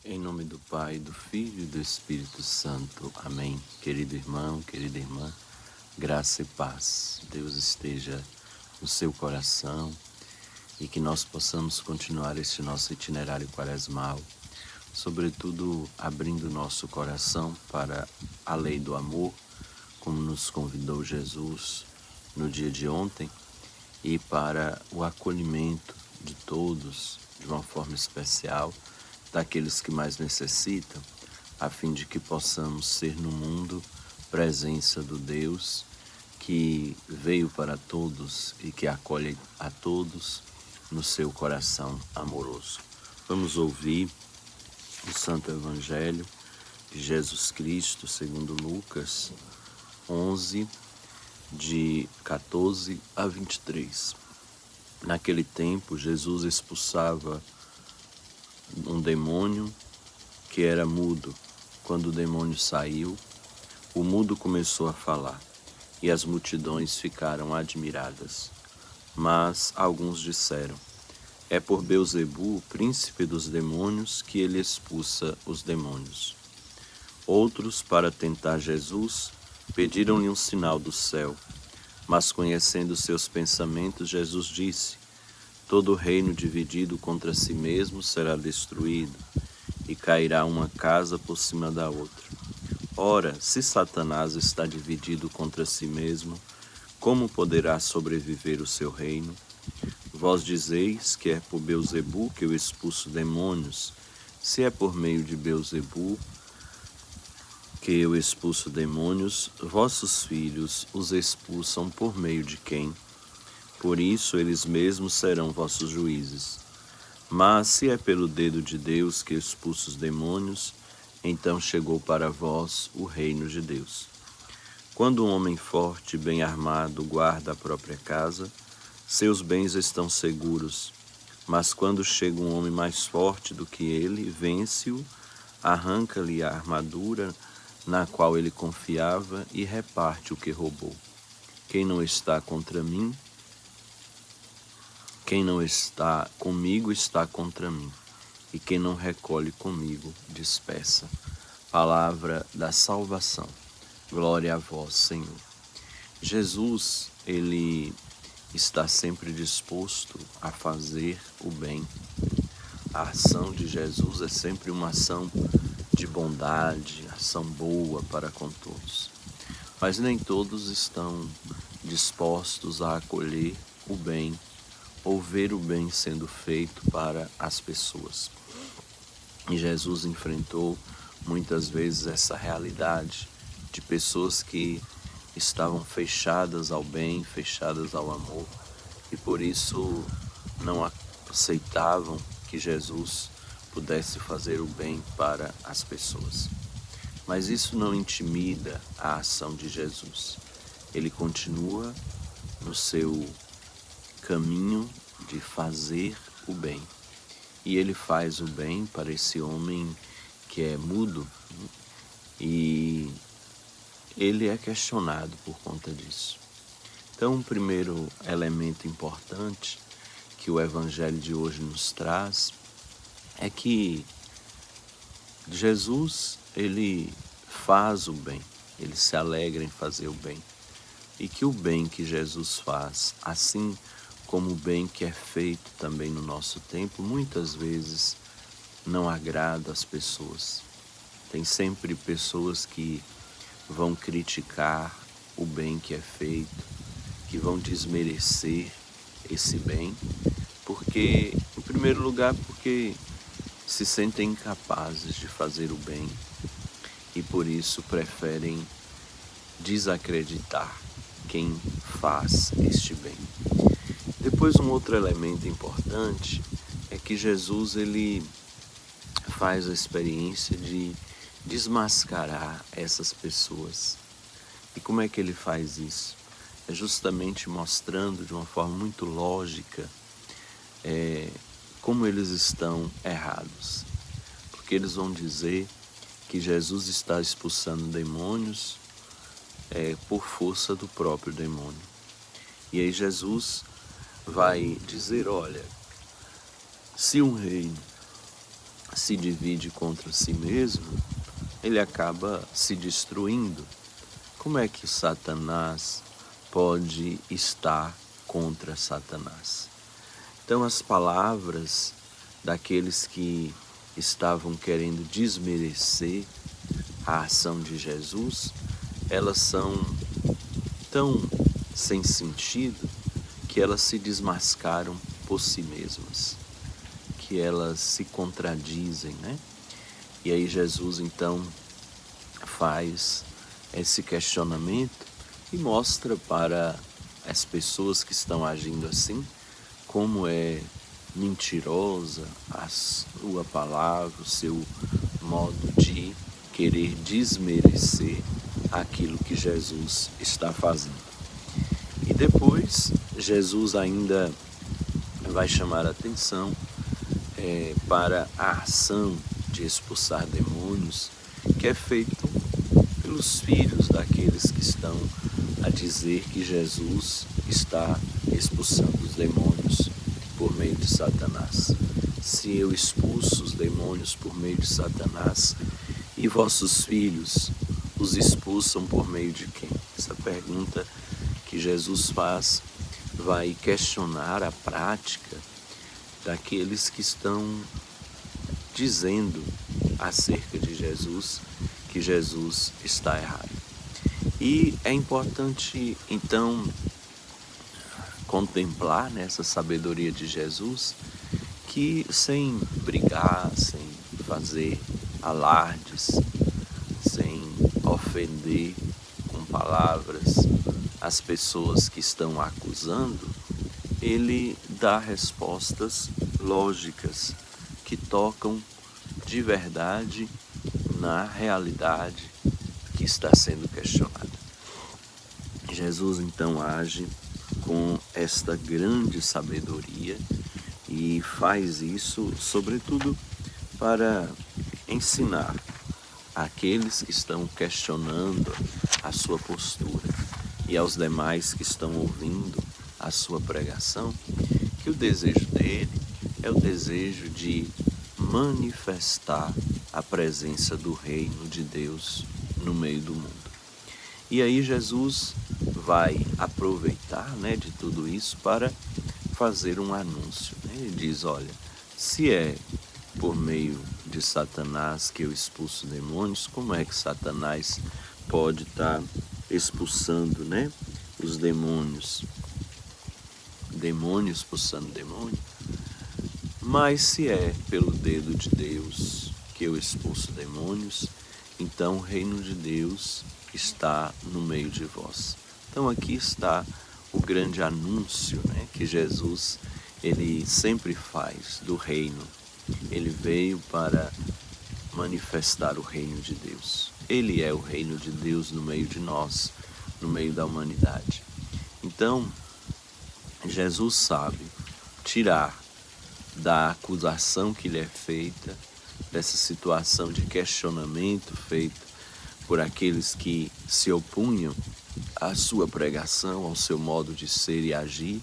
Em nome do Pai, do Filho e do Espírito Santo. Amém. Querido irmão, querida irmã, graça e paz. Deus esteja no seu coração e que nós possamos continuar este nosso itinerário quaresmal, sobretudo abrindo nosso coração para a lei do amor, como nos convidou Jesus no dia de ontem, e para o acolhimento de todos, de uma forma especial, daqueles que mais necessitam, a fim de que possamos ser no mundo presença do Deus que veio para todos e que acolhe a todos no seu coração amoroso. Vamos ouvir o Santo Evangelho de Jesus Cristo, segundo Lucas 11, de 14 a 23. Naquele tempo, Jesus expulsava um demônio que era mudo. Quando o demônio saiu, o mudo começou a falar, e as multidões ficaram admiradas. Mas alguns disseram: é por Beelzebu, príncipe dos demônios, que ele expulsa os demônios. Outros, para tentar Jesus, pediram-lhe um sinal do céu. Mas conhecendo seus pensamentos, Jesus disse: todo reino dividido contra si mesmo será destruído, e cairá uma casa por cima da outra. Ora, se Satanás está dividido contra si mesmo, como poderá sobreviver o seu reino? Vós dizeis que é por Beelzebu que eu expulso demônios. Se é por meio de Beelzebu que eu expulso demônios, vossos filhos os expulsam por meio de quem? Por isso eles mesmos serão vossos juízes. Mas se é pelo dedo de Deus que expulso os demônios, então chegou para vós o reino de Deus. Quando um homem forte e bem armado guarda a própria casa, seus bens estão seguros. Mas quando chega um homem mais forte do que ele, vence-o, arranca-lhe a armadura na qual ele confiava e reparte o que roubou. Quem não está contra mim, quem não está comigo está contra mim, e quem não recolhe comigo dispersa. Palavra da salvação. Glória a vós, Senhor. Jesus, ele está sempre disposto a fazer o bem. A ação de Jesus é sempre uma ação de bondade, ação boa para com todos. Mas nem todos estão dispostos a acolher o bem ou ver o bem sendo feito para as pessoas. E Jesus enfrentou muitas vezes essa realidade de pessoas que estavam fechadas ao bem, fechadas ao amor, e por isso não aceitavam que Jesus pudesse fazer o bem para as pessoas. Mas isso não intimida a ação de Jesus. Ele continua no seu caminho de fazer o bem. E ele faz o bem para esse homem que é mudo, e ele é questionado por conta disso. Então, o primeiro elemento importante que o Evangelho de hoje nos traz é que Jesus, ele faz o bem, ele se alegra em fazer o bem. E que o bem que Jesus faz, assim como o bem que é feito também no nosso tempo, muitas vezes não agrada as pessoas. Tem sempre pessoas que vão criticar o bem que é feito, que vão desmerecer esse bem, porque, em primeiro lugar, porque se sentem incapazes de fazer o bem e por isso preferem desacreditar quem faz este bem. Depois, um outro elemento importante é que Jesus, ele faz a experiência de desmascarar essas pessoas. E como é que ele faz isso? É justamente mostrando de uma forma muito lógica como eles estão errados. Porque eles vão dizer que Jesus está expulsando demônios por força do próprio demônio. E aí Jesus vai dizer: olha, se um reino se divide contra si mesmo, ele acaba se destruindo. Como é que Satanás pode estar contra Satanás? Então, as palavras daqueles que estavam querendo desmerecer a ação de Jesus, elas são tão sem sentido que elas se desmascaram por si mesmas, que elas se contradizem, né? E aí Jesus então faz esse questionamento e mostra para as pessoas que estão agindo assim como é mentirosa a sua palavra, o seu modo de querer desmerecer aquilo que Jesus está fazendo. E depois Jesus ainda vai chamar a atenção para a ação de expulsar demônios que é feito pelos filhos daqueles que estão a dizer que Jesus está expulsando os demônios por meio de Satanás. Se eu expulso os demônios por meio de Satanás e vossos filhos os expulsam por meio de quem? Essa pergunta que Jesus faz vai questionar a prática daqueles que estão dizendo acerca de Jesus que Jesus está errado. E é importante, então, contemplar nessa sabedoria de Jesus que sem brigar, sem fazer alardes, sem ofender com palavras as pessoas que estão acusando, ele dá respostas lógicas que tocam de verdade na realidade que está sendo questionada. Jesus então age com esta grande sabedoria e faz isso, sobretudo, para ensinar àqueles que estão questionando a sua postura e aos demais que estão ouvindo a sua pregação, que o desejo dele é o desejo de manifestar a presença do reino de Deus no meio do mundo. E aí Jesus vai aproveitar, de tudo isso para fazer um anúncio. Ele diz, olha, se é por meio de Satanás que eu expulso demônios, como é que Satanás pode estar expulsando, os demônios? Demônio expulsando demônio. Mas se é pelo dedo de Deus que eu expulso demônios, então o reino de Deus está no meio de vós. Então aqui está o grande anúncio, que Jesus ele sempre faz do reino. Ele veio para manifestar o reino de Deus. Ele é o reino de Deus no meio de nós, no meio da humanidade. Então, Jesus sabe tirar da acusação que lhe é feita, dessa situação de questionamento feito por aqueles que se opunham à sua pregação, ao seu modo de ser e agir,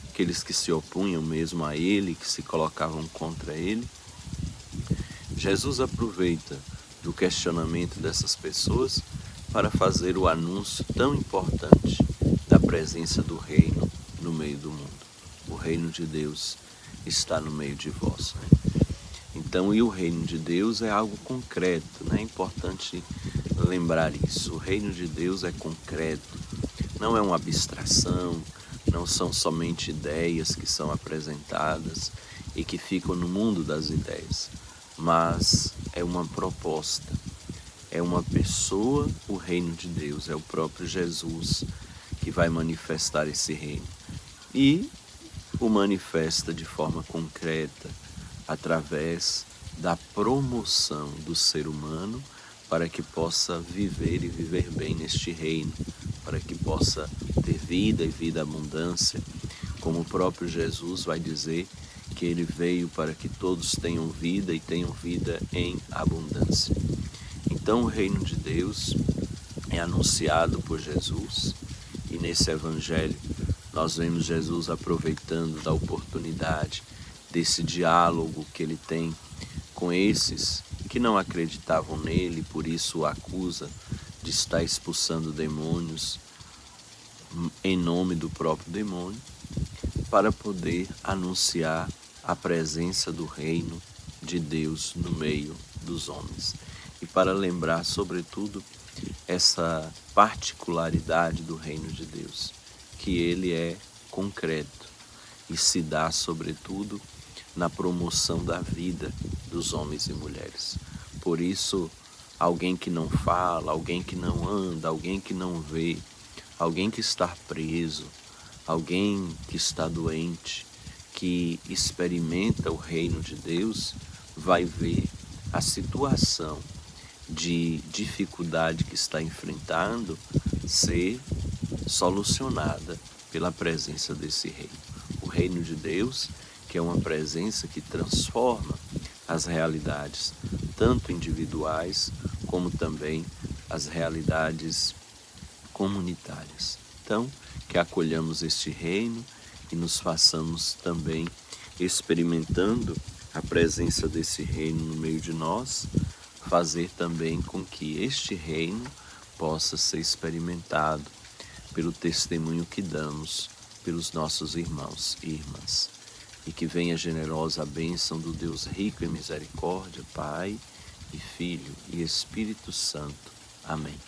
aqueles que se opunham mesmo a ele, que se colocavam contra ele. Jesus aproveita do questionamento dessas pessoas para fazer o anúncio tão importante da presença do reino no meio do mundo. O reino de Deus está no meio de vós. Então, e o reino de Deus é algo concreto, É importante lembrar isso. O reino de Deus é concreto, não é uma abstração, não são somente ideias que são apresentadas e que ficam no mundo das ideias, mas é uma proposta, é uma pessoa, o reino de Deus, é o próprio Jesus que vai manifestar esse reino. E o manifesta de forma concreta através da promoção do ser humano para que possa viver e viver bem neste reino, para que possa ter vida e vida abundância, como o próprio Jesus vai dizer que ele veio para que todos tenham vida e tenham vida em abundância. Então o reino de Deus é anunciado por Jesus e nesse evangelho nós vemos Jesus aproveitando da oportunidade desse diálogo que ele tem com esses que não acreditavam nele, por isso o acusa de estar expulsando demônios em nome do próprio demônio, para poder anunciar a presença do reino de Deus no meio dos homens. E para lembrar, sobretudo, essa particularidade do reino de Deus, que ele é concreto e se dá, sobretudo, na promoção da vida dos homens e mulheres. Por isso, alguém que não fala, alguém que não anda, alguém que não vê, alguém que está preso, alguém que está doente, que experimenta o reino de Deus, vai ver a situação de dificuldade que está enfrentando ser solucionada pela presença desse reino. O reino de Deus, que é uma presença que transforma as realidades, tanto individuais como também as realidades comunitárias. Então, que acolhamos este reino e nos façamos também experimentando a presença desse reino no meio de nós, fazer também com que este reino possa ser experimentado pelo testemunho que damos pelos nossos irmãos e irmãs. E que venha a generosa bênção do Deus rico em misericórdia, Pai e Filho e Espírito Santo. Amém.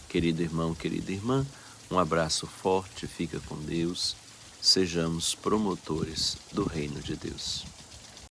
Querido irmão, querida irmã, um abraço forte, fica com Deus, sejamos promotores do reino de Deus.